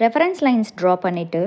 Reference lines draw பண்ணிவிட்டு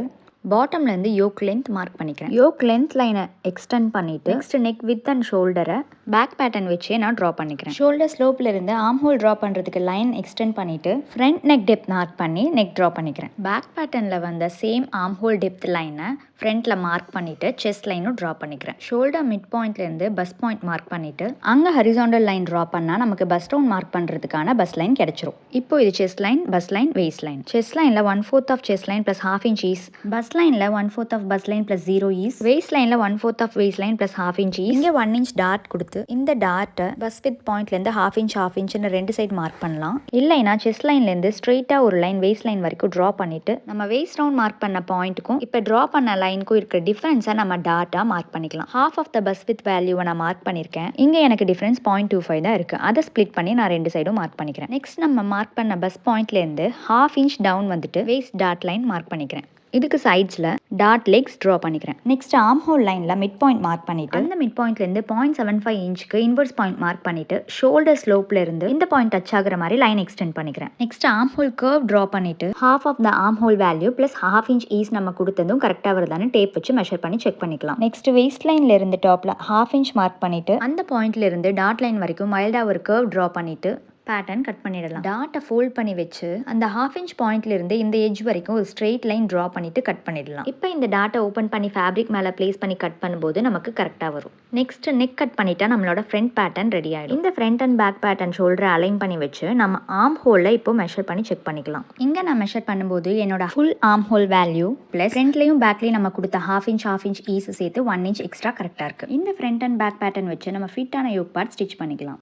பாட்டம்லேருந்து yoke length mark பண்ணிக்கிறேன். யோக் லென்த் லைனை எக்ஸ்டெண்ட் பண்ணிவிட்டு நெக்ஸ்ட் நெக் வித் அண்ட் ஷோல்டரை பேக் பேட்டர்ன் வச்சே நான் ட்ரா பண்ணிக்கிறேன். ஷோல்டர் ஸ்லோப்பில் இருந்து ஆர்ம் ஹோல் ட்ரா பண்ணுறதுக்கு லைன் எக்ஸ்டெண்ட் பண்ணிவிட்டு ஃப்ரண்ட் நெக் டெப்த் மார்க் பண்ணி நெக் ட்ரா பண்ணிக்கிறேன். பேக் பேட்டர்னில் வந்த சேம் ஆர்ம் ஹோல் டெப்த் லைனை ஃப்ரண்ட்டில் மார்க் பண்ணிவிட்டு செஸ்ட் லைனும் ட்ரா பண்ணிக்கிறேன். ஷோல்டர் மிட் பாயிண்ட்லேருந்து பஸ் பாயிண்ட் மார்க் பண்ணிவிட்டு அங்கே ஹரிசாண்டல் லைன் ட்ரா பண்ணால் நமக்கு பஸ் டவுன் மார்க் பண்ணுறதுக்கான பஸ் லைன் கிடைச்சிரும். இப்போ இது chest line, bust line, waist line. Chest லைனில் 1/4 of chest line plus ½ inch ease, bust லைனில் 1/4 of bust line plus 0 ease, waist லைனில் 1/4 of waist line plus ½ inch ease. இங்கே 1 inch dot கொடுத்து இந்த டாட்டை பஸ் வித் பாயிண்ட்லேருந்து ½ inch ரெண்டு side mark பண்ணலாம். இல்லைனா செஸ்ட் லைன்லேருந்து ஸ்ட்ரெயிட்டாக ஒரு லைன் வெய்ஸ்ட் லைன் வரைக்கும் ட்ரா பண்ணிவிட்டு நம்ம வெய்ஸ்ட் ரவுண்ட் மார்க் பண்ண பாயிண்ட்டுக்கும் இப்போ ட்ரா பண்ண லைனுக்கும் இருக்கிற டிஃப்ரென்ஸை நம்ம டாட்டா மார்க் பண்ணிக்கலாம். ½ ஆஃப் த பஸ் வித் வேல்யூவை நான் மார்க் பண்ணியிருக்கேன். இங்கே எனக்கு டிஃப்ரென்ஸ் 0.25 தான் இருக்குது. அதை ஸ்ப்ளிட் பண்ணி நான் ரெண்டு சைடும் மார்க் பண்ணிக்கிறேன். நெக்ஸ்ட் நம்ம மார்க் பண்ண பஸ் பாயிண்ட்லேருந்து ½ inch டவுன் வந்துட்டு வெய்ஸ்ட் டாட் லைன் மார்க் பண்ணிக்கிறேன். இதுக்கு சைட்ஸில் டாட் லெக்ஸ் ட்ரா பண்ணிக்கிறேன். நெக்ஸ்ட் ஆர்ம் ஹோல் லைனில் மிட் பாயிண்ட் மார்க் பண்ணிவிட்டு அந்த மிட் பாயிண்ட்லேருந்து 0.75 inchக்கு இன்வர்ஸ் பாயிண்ட் மார்க் பண்ணிவிட்டு ஷோல்டர் ஸ்லோப்பில் இருந்து இந்த பாயிண்ட் டச் ஆகிற மாதிரி லைன் எக்ஸ்டெண்ட் பண்ணிக்கிறேன். Next arm hole curve draw பண்ணிவிட்டு ½ of the arm hole value plus ½ inch is நம்ம கொடுத்ததும் கரெக்டாக வருதான்னு டேப் வச்சு மெஷர் பண்ணி செக் பண்ணிக்கலாம். நெக்ஸ்ட் வெய்ஸ்ட் லைனில் இருந்து டாப்பில் ½ inch மார்க் பண்ணிவிட்டு அந்த பாயிண்ட்ல இருந்து டாட் லைன் வரைக்கும் மைல்டாக ஒரு கர்வ் ட்ரா பண்ணிவிட்டு பேட்டர்ன் கட் பண்ணிடலாம். டாட்டை ஃபோல்ட் பண்ணி வச்சு அந்த ½ inch பாயிண்ட்ல இருந்து இந்த எட்ஜ் வரைக்கும் ஒரு ஸ்ட்ரெயிட் லைன் ட்ரா பண்ணிட்டு கட் பண்ணிடலாம். இப்போ இந்த டாட்டை ஓப்பன் பண்ணி ஃபேப்ரிக் மேலே பிளேஸ் பண்ணி கட் பண்ணும்போது நமக்கு கரெக்டாக வரும். நெக்ஸ்ட் நெக் கட் பண்ணிட்டா நம்மளோட ஃப்ரண்ட் பேட்டர்ன் ரெடி ஆகிடும். இந்த ஃப்ரண்ட் அண்ட் பேக் பேட்டர்ன் ஷோல்டரை அலைன் பண்ணி வச்சு நம்ம ஆர்ம் ஹோலில் இப்போ மெஷர் பண்ணி செக் பண்ணிக்கலாம். இங்கே நான் மெஷர் பண்ணும்போது என்னோட full arm hole value plus ஃப்ரண்ட்லையும் பேக்லையும் நம்ம கொடுத்த ½ inch ஈஸை சேர்த்து 1 inch எக்ஸ்ட்ரா கரெக்டாக இருக்குது. இந்த ஃப்ரண்ட் அண்ட் பேக் பேட்டர்ன் வச்சு நம்ம ஃபிட்டான யோக் பார்ட் ஸ்டிச் பண்ணிக்கலாம்.